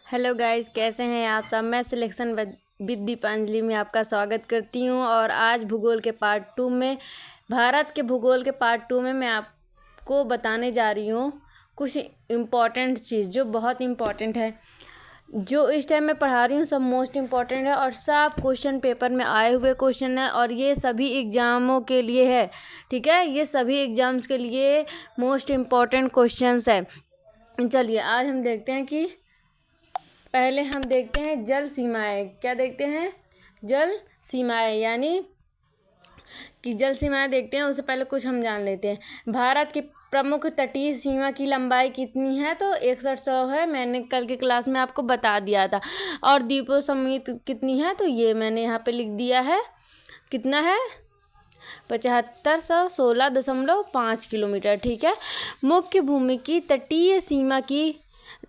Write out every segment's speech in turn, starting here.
Hello guys, कैसे हैं आप सब। मैं सिलेक्शन विद दीपांजलि में आपका स्वागत करती हूं और आज भूगोल के पार्ट 2 में भारत के भूगोल के पार्ट 2 में मैं आपको बताने जा रही हूं कुछ इम्पॉर्टेंट चीज़ जो बहुत इम्पॉर्टेंट है, जो इस टाइम मैं पढ़ा रही हूँ सब मोस्ट इम्पॉर्टेंट है और सब क्वेश्चन पेपर में आए हुए क्वेश्चन है और ये सभी एग्ज़ामों के लिए है। ठीक है, ये सभी एग्ज़ाम्स के लिए मोस्ट इम्पॉर्टेंट क्वेश्चंस है। चलिए आज हम देखते हैं कि पहले हम देखते हैं जल सीमाएं। क्या देखते हैं? जल सीमाएं, यानी कि जल सीमाएं देखते हैं। उससे पहले कुछ हम जान लेते हैं। भारत की प्रमुख तटीय सीमा की लंबाई कितनी है? तो 6100 है। मैंने कल की क्लास में आपको बता दिया था। और द्वीपों समेत कितनी है? तो ये मैंने यहाँ पे लिख दिया है। कितना है? 7516.5 किलोमीटर। ठीक है। मुख्य भूमि की तटीय सीमा की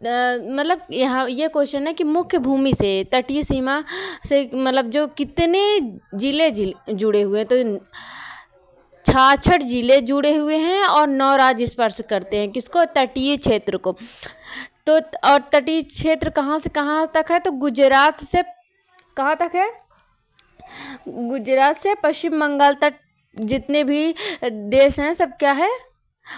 मतलब यहाँ ये क्वेश्चन है कि मुख्य भूमि से तटीय सीमा से मतलब जो कितने जिले जुड़े हुए हैं। तो 66 जिले जुड़े हुए हैं और 9 राज्य स्पर्श करते हैं किसको? तटीय क्षेत्र को। तो और तटीय क्षेत्र कहाँ से कहाँ तक है? तो गुजरात से कहाँ तक है? गुजरात से पश्चिम बंगाल तक जितने भी देश हैं सब क्या है,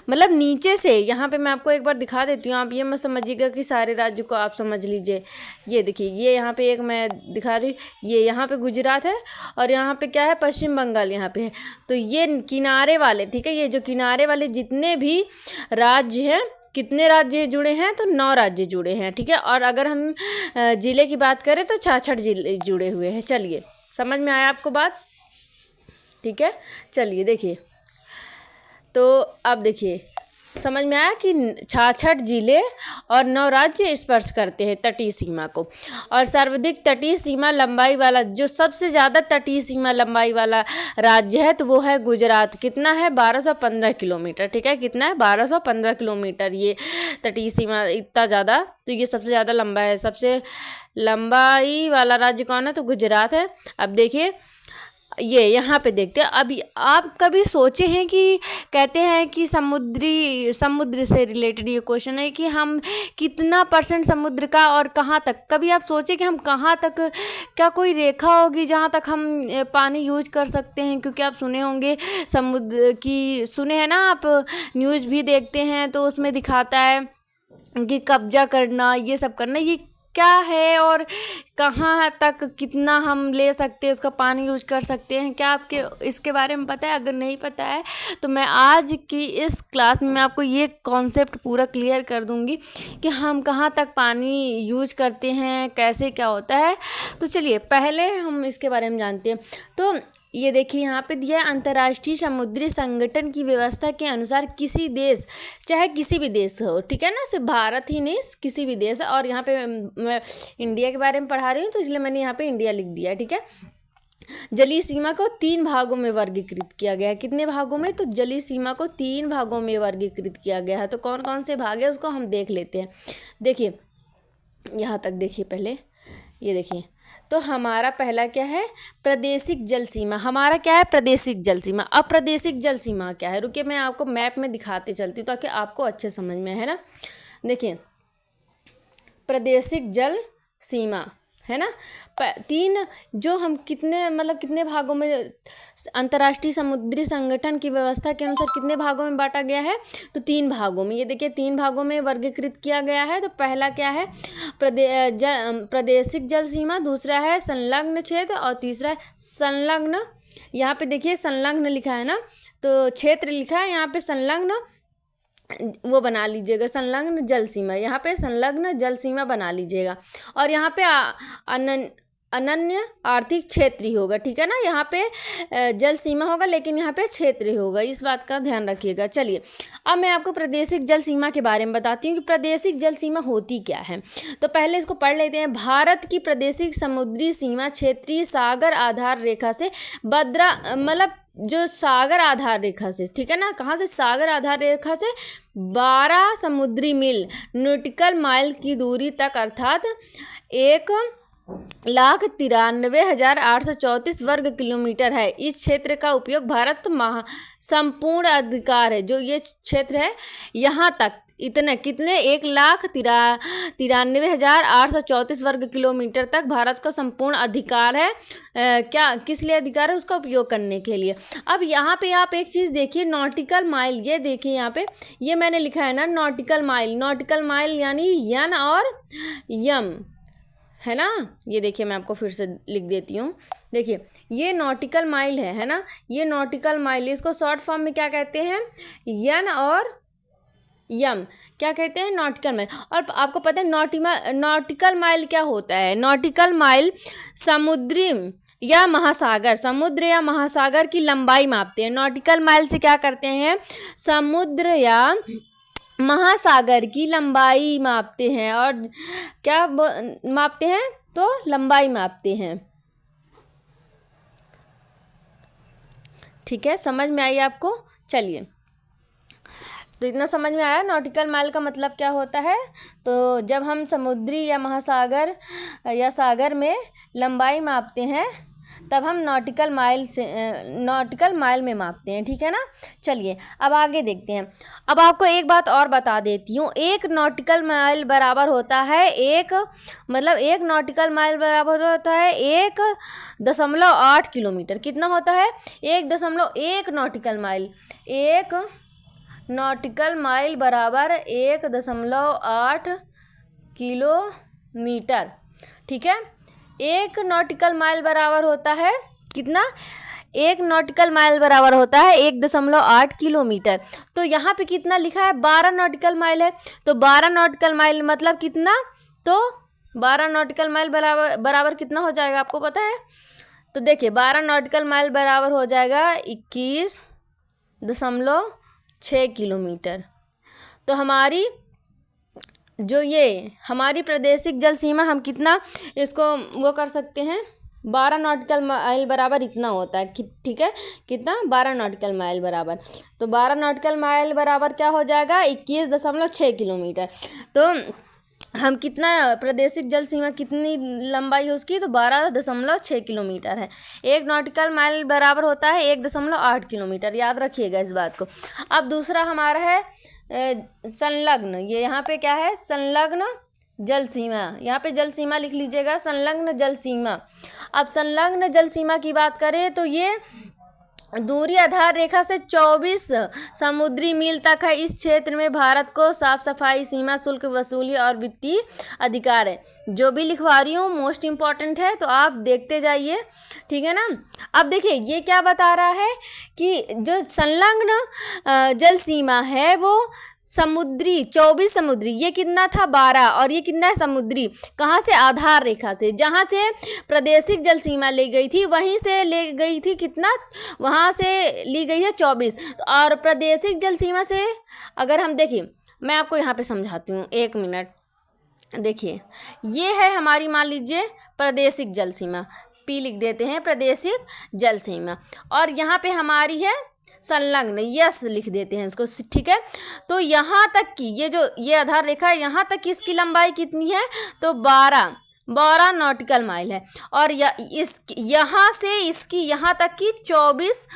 मतलब नीचे से। यहाँ पे मैं आपको एक बार दिखा देती हूँ, आप ये मत समझिएगा कि सारे राज्यों को आप समझ लीजिए। ये देखिए, ये यहाँ पे एक मैं दिखा रही, ये यहाँ पे गुजरात है और यहाँ पे क्या है? पश्चिम बंगाल यहाँ पे है। तो ये किनारे वाले, ठीक है, ये जो किनारे वाले जितने भी राज्य हैं, कितने राज्य जुड़े हैं? तो 9 राज्य जुड़े हैं। ठीक है। और अगर हम ज़िले की बात करें तो 66 जिले जुड़े हुए हैं। चलिए, समझ में आया आपको बात? ठीक है, चलिए देखिए। तो अब देखिए, समझ में आया कि 66 जिले और 9 राज्य स्पर्श करते हैं तटीय सीमा को। और सर्वाधिक तटीय सीमा लंबाई वाला, जो सबसे ज़्यादा तटीय सीमा लंबाई वाला राज्य है तो वो है गुजरात। कितना है? 1215 किलोमीटर। ठीक है, कितना है? 1215 किलोमीटर ये तटीय सीमा, इतना ज़्यादा। तो ये सबसे ज़्यादा लंबा है। सबसे लंबाई वाला राज्य कौन है? तो गुजरात है। अब देखिए, ये यहाँ पे देखते हैं। अभी आप कभी सोचे हैं कि कहते हैं कि समुद्र से रिलेटेड ये क्वेश्चन है कि हम कितना % समुद्र का और कहाँ तक, कभी आप सोचे कि हम कहाँ तक, क्या कोई रेखा होगी जहाँ तक हम पानी यूज कर सकते हैं? क्योंकि आप सुने होंगे समुद्र की, सुने हैं ना आप, न्यूज़ भी देखते हैं तो उसमें दिखाता है कि कब्जा करना, ये सब करना, ये क्या है और कहाँ तक कितना हम ले सकते हैं, उसका पानी यूज कर सकते हैं? क्या आपके इसके बारे में पता है? अगर नहीं पता है तो मैं आज की इस क्लास में मैं आपको ये कॉन्सेप्ट पूरा क्लियर कर दूंगी कि हम कहाँ तक पानी यूज करते हैं, कैसे क्या होता है। तो चलिए पहले हम इसके बारे में जानते हैं। तो ये देखिए, यहाँ पे दिया है, अंतर्राष्ट्रीय समुद्री संगठन की व्यवस्था के अनुसार किसी देश, चाहे किसी भी देश हो, ठीक है ना, सिर्फ भारत ही नहीं, किसी भी देश है। और यहाँ पे मैं इंडिया के बारे में पढ़ा रही हूँ तो इसलिए मैंने यहाँ पे इंडिया लिख दिया है। ठीक है। जलीय सीमा को 3 भागों में वर्गीकृत किया गया है। कितने भागों में? तो जलीय सीमा को 3 भागों में वर्गीकृत किया गया है। तो कौन कौन से भाग है उसको हम देख लेते हैं। देखिए, यहाँ तक देखिए पहले, ये देखिए। तो हमारा पहला क्या है? प्रादेशिक जल सीमा। हमारा क्या है? प्रादेशिक जल सीमा। अप्रादेशिक जल सीमा क्या है? रुकिए, मैं आपको मैप में दिखाते चलती हूँ ताकि आपको अच्छे समझ में, है ना। देखिए, प्रादेशिक जल सीमा है ना, 3, जो हम कितने, मतलब कितने भागों में, अंतर्राष्ट्रीय समुद्री संगठन की व्यवस्था के अनुसार कितने भागों में बांटा गया है? तो 3 भागों में। ये देखिए, 3 भागों में वर्गीकृत किया गया है। तो पहला क्या है? प्रादेशिक जल सीमा, दूसरा है संलग्न क्षेत्र और तीसरा है संलग्न। यहाँ पे देखिए संलग्न लिखा है ना, तो क्षेत्र लिखा है, यहाँ पे संलग्न वो बना लीजिएगा, संलग्न जल सीमा। यहाँ पे संलग्न जल सीमा बना लीजिएगा। और यहाँ पे अनन्य आर्थिक क्षेत्र ही होगा। ठीक है ना, यहाँ पे जल सीमा होगा लेकिन यहाँ पे क्षेत्र ही होगा, इस बात का ध्यान रखिएगा। चलिए, अब मैं आपको प्रादेशिक जल सीमा के बारे में बताती हूँ कि प्रादेशिक जल सीमा होती क्या है। तो पहले इसको पढ़ लेते हैं। भारत की प्रादेशिक समुद्री सीमा क्षेत्रीय सागर आधार रेखा से मतलब जो सागर आधार रेखा से, ठीक है ना, कहाँ से? सागर आधार रेखा से 12 समुद्री मील नॉटिकल माइल की दूरी तक, अर्थात 1,93,834 वर्ग किलोमीटर है। इस क्षेत्र का उपयोग भारत संपूर्ण अधिकार है, जो ये क्षेत्र है यहाँ तक इतने कितने 1,93,834 वर्ग किलोमीटर तक भारत का संपूर्ण अधिकार है। क्या किस लिए अधिकार है? उसका उपयोग करने के लिए। अब यहाँ पे आप एक चीज़ देखिए, नॉटिकल माइल, ये देखिए यहाँ पे ये मैंने लिखा है ना नॉटिकल माइल। नॉटिकल माइल यानी यन और यम है ना। ये देखिए मैं आपको फिर से लिख देती हूँ। देखिए ये नॉटिकल माइल है ना, ये नॉटिकल माइल, इसको शॉर्ट फॉर्म में क्या कहते हैं? यन और यम क्या कहते हैं? Nautical mile. और आपको पता है नॉटिकल माइल क्या होता है? नॉटिकल माइल समुद्री या महासागर, समुद्र या महासागर की लंबाई मापते हैं। नॉटिकल माइल से क्या करते हैं? समुद्र या महासागर की लंबाई मापते हैं। और क्या मापते हैं? तो लंबाई मापते हैं। ठीक है, समझ में आई आपको? चलिए, तो इतना समझ में आया नॉटिकल माइल का मतलब क्या होता है। तो जब हम समुद्री या महासागर या सागर में लंबाई मापते हैं तब हम नॉटिकल माइल में मापते हैं। ठीक है ना। चलिए अब आगे देखते हैं। अब आपको एक बात और बता देती हूँ, एक नॉटिकल माइल बराबर होता है एक नॉटिकल माइल बराबर होता है 1.8 किलोमीटर। कितना होता है? 1.1 नॉटिकल माइल। एक नॉटिकल माइल बराबर 1.8 किलोमीटर। ठीक है, एक नॉटिकल माइल बराबर होता है कितना? एक नॉटिकल माइल बराबर होता है 1.8 किलोमीटर। तो यहाँ पे कितना लिखा है? 12 नॉटिकल माइल है। तो 12 नॉटिकल माइल मतलब कितना? तो 12 नॉटिकल माइल बराबर कितना हो जाएगा, आपको पता है? तो देखिए 12 नॉटिकल माइल बराबर हो जाएगा 21.6 किलोमीटर। तो हमारी प्रादेशिक जल सीमा, हम कितना इसको वो कर सकते हैं? 12 नॉटिकल माइल बराबर इतना होता है। ठीक है, कितना? 12 नॉटिकल माइल बराबर। तो 12 नॉटिकल माइल बराबर क्या हो जाएगा? 21.6 किलोमीटर। तो हम कितना प्रादेशिक जल सीमा कितनी लंबाई है उसकी? तो 12.6 किलोमीटर है। एक नॉटिकल माइल बराबर होता है 1.8 किलोमीटर। याद रखिएगा इस बात को। अब दूसरा हमारा है संलग्न। ये यहाँ पे क्या है? संलग्न जल सीमा। यहाँ पे जल सीमा लिख लीजिएगा, संलग्न जल सीमा। अब संलग्न जल सीमा की बात करें तो ये दूरी आधार रेखा से 24 समुद्री मील तक है। इस क्षेत्र में भारत को साफ सफाई, सीमा शुल्क वसूली और वित्तीय अधिकार है। जो भी लिखवा रही हूँ मोस्ट इम्पॉर्टेंट है, तो आप देखते जाइए। ठीक है ना। अब देखिए ये क्या बता रहा है कि जो संलग्न जल सीमा है वो समुद्री 24 समुद्री, ये कितना था? 12। और ये कितना है? समुद्री। कहाँ से? आधार रेखा से। जहाँ से प्रादेशिक जल सीमा ली गई थी वहीं से ले गई थी कितना? वहाँ से ली गई है 24। और प्रादेशिक जल सीमा से अगर हम देखिए, मैं आपको यहाँ पे समझाती हूँ, 1 मिनट। देखिए ये है हमारी, मान लीजिए प्रादेशिक जल सीमा, पी लिख देते हैं, प्रादेशिक जल सीमा। और यहाँ पे हमारी है संलग्न, यस लिख देते हैं इसको। ठीक है, तो यहाँ तक की ये आधार रेखा है, यहाँ तक की इसकी लंबाई कितनी है? तो 12 नॉटिकल माइल है। और यहाँ से इसकी यहाँ तक की 24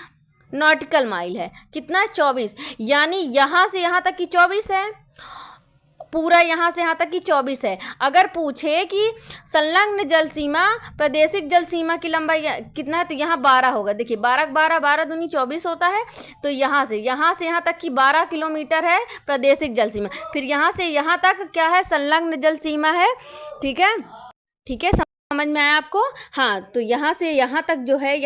नॉटिकल माइल है। कितना? 24। यानी यहाँ से यहाँ तक की 24 है, पूरा यहाँ से यहाँ तक की 24 है। अगर पूछे कि संलग्न जल सीमा, प्रादेशिक जल सीमा की लंबाई कितना है, तो यहाँ 12 होगा। देखिए 12 दूनी 24 होता है। तो यहाँ से यहाँ तक की 12 किलोमीटर है प्रादेशिक जल सीमा। फिर यहाँ से यहाँ तक क्या है? संलग्न जल सीमा है। ठीक है, समझ में आया आपको? हाँ, तो यहाँ से यहाँ तक जो है,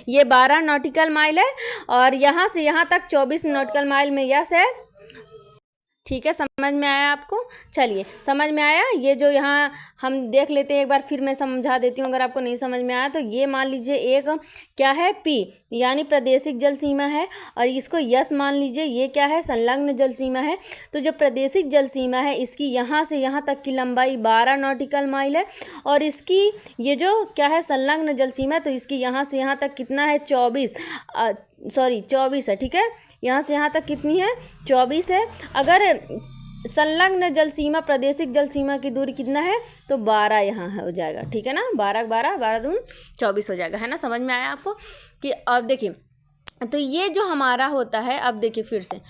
ये 12 नॉटिकल माइल है। और यहाँ से यहाँ तक 24 नॉटिकल माइल में यस है। ठीक है, समझ में आया आपको? चलिए, समझ में आया? ये जो यहाँ हम देख लेते हैं एक बार, फिर मैं समझा देती हूँ अगर आपको नहीं समझ में आया तो। ये मान लीजिए एक क्या है? पी यानी प्रादेशिक जल सीमा है। और इसको यस मान लीजिए, ये क्या है? संलग्न जल सीमा है। तो जो प्रादेशिक जल सीमा है इसकी यहाँ से यहाँ तक की लंबाई 12 नॉटिकल माइल है। और इसकी ये जो क्या है? संलग्न जल सीमा है, तो इसकी यहाँ से यहाँ तक कितना है? 24 है। ठीक है, यहाँ से यहाँ तक कितनी है? 24 है। अगर संलग्न जल सीमा, प्रादेशिक जल सीमा की दूरी कितना है? तो 12 यहाँ हो जाएगा। ठीक है ना, 12 दून 24 हो जाएगा। है ना, समझ में आया आपको? कि अब देखिए, तो ये जो हमारा होता है, अब देखिए फिर से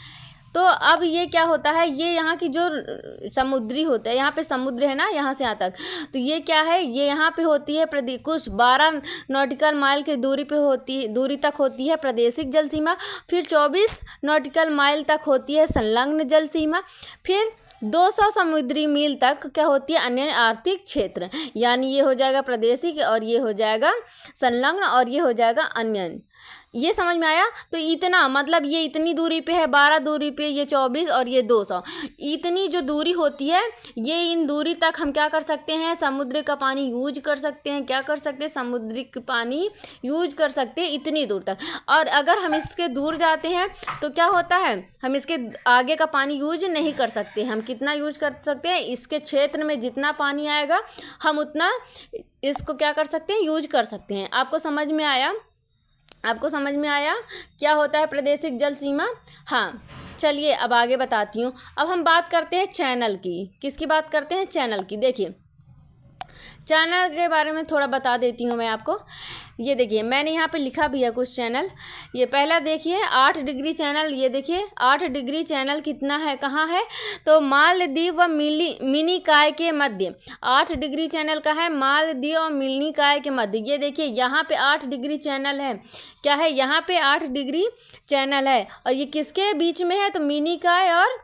तो अब ये क्या होता है, ये यहाँ की जो समुद्री होता है, यहाँ पे समुद्र है ना यहाँ से यहाँ तक, तो ये क्या है, ये यहाँ पे होती है कुछ 12 नॉटिकल माइल की दूरी तक होती है प्रादेशिक जल सीमा, फिर 24 नॉटिकल माइल तक होती है संलग्न जल सीमा, फिर 200 समुद्री मील तक क्या होती है अन्य आर्थिक क्षेत्र। यानी ये हो जाएगा प्रादेशिक और ये हो जाएगा संलग्न और ये हो जाएगा अन्य। ये समझ में आया। तो इतना मतलब ये इतनी दूरी पे है, 12 दूरी पे, ये 24 और ये 200, इतनी जो दूरी होती है, ये इन दूरी तक हम क्या कर सकते हैं, समुद्र का पानी यूज कर सकते हैं। क्या कर सकते हैं, समुद्रिक पानी यूज कर सकते हैं इतनी दूर तक। और अगर हम इसके दूर जाते हैं तो क्या होता है, हम इसके आगे का पानी यूज नहीं कर सकते। हम कितना यूज कर सकते हैं, इसके क्षेत्र में जितना पानी आएगा हम उतना इसको क्या कर सकते हैं, यूज कर सकते हैं। आपको समझ में आया, आपको समझ में आया क्या होता है प्रादेशिक जल सीमा। हाँ चलिए अब आगे बताती हूँ। अब हम बात करते हैं चैनल की। किसकी बात करते हैं, चैनल की। देखिए चैनल के बारे में थोड़ा बता देती हूँ मैं आपको। ये देखिए मैंने यहाँ पे लिखा भी है कुछ चैनल। ये पहला देखिए 8 डिग्री चैनल। ये देखिए 8 डिग्री चैनल कितना है, कहाँ है, तो मालदीव व मिनीकॉय के मध्य। 8 डिग्री चैनल का है मालदीव और मिनीकॉय के मध्य। ये देखिए यहाँ पे 8 डिग्री चैनल है। क्या है, यहाँ पे 8 डिग्री चैनल है। और ये किसके बीच में है, तो मिनीकॉय और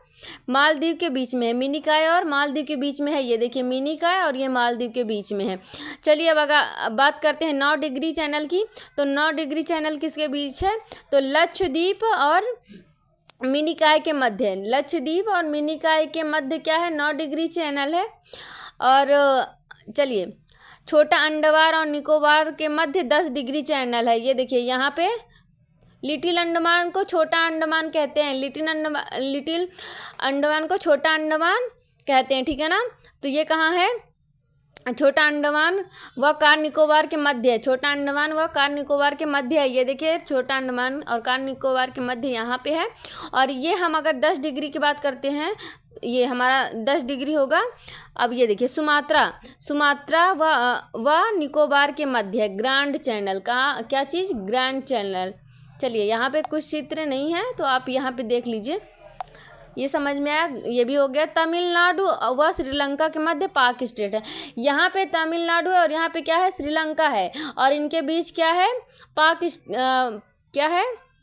मालदीव के बीच में है। मिनीकॉय और मालदीव के बीच में है। ये देखिए मिनीकॉय और ये मालदीव के बीच में है। चलिए अब बात करते हैं 9 डिग्री चैनल की। तो 9 डिग्री चैनल किसके बीच है, तो लक्षद्वीप और मिनीकॉय के मध्य है। लक्षद्वीप और मिनीकॉय के मध्य क्या है, 9 डिग्री चैनल है। और चलिए छोटा अंडमान और निकोबार के मध्य 10 डिग्री चैनल है। ये देखिए यहाँ पे लिटिल अंडमान को छोटा अंडमान कहते हैं। लिटिल अंडमान को छोटा अंडमान कहते हैं, ठीक है ना। तो ये कहाँ है, छोटा अंडमान व कार निकोबार के मध्य है। छोटा अंडमान व कार निकोबार के मध्य है। ये देखिए छोटा अंडमान और कार निकोबार के मध्य यहाँ पे है। और ये हम अगर 10 डिग्री की बात करते हैं, ये हमारा 10 डिग्री होगा। अब ये देखिए सुमात्रा व निकोबार के मध्य है ग्रैंड चैनल। कहाँ, क्या चीज़, ग्रैंड चैनल। चलिए यहाँ पे कुछ चित्र नहीं है तो आप यहाँ पे देख लीजिए, ये समझ में आया। ये भी हो गया। तमिलनाडु व श्रीलंका के मध्य पाक स्टेट है। यहाँ पे तमिलनाडु है और यहाँ पे क्या है, श्रीलंका है। और इनके बीच क्या है,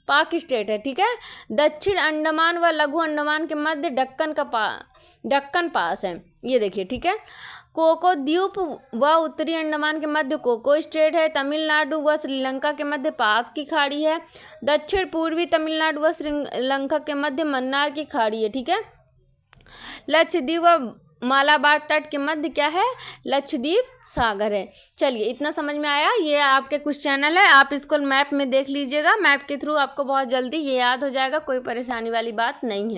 पाक स्टेट है, ठीक है। दक्षिण अंडमान व लघु अंडमान के मध्य दक्कन पास है। ये देखिए, ठीक है। कोको द्वीप व उत्तरी अंडमान के मध्य कोको स्टेट है। तमिलनाडु व श्रीलंका के मध्य पाक की खाड़ी है। दक्षिण पूर्वी तमिलनाडु व श्रीलंका के मध्य मन्नार की खाड़ी है, ठीक है। लक्षद्वीप व मालाबार तट के मध्य क्या है, लक्षद्वीप सागर है। चलिए इतना समझ में आया। ये आपके कुछ चैनल है, आप इसको मैप में देख लीजिएगा। मैप के थ्रू आपको बहुत जल्दी ये याद हो जाएगा, कोई परेशानी वाली बात नहीं है।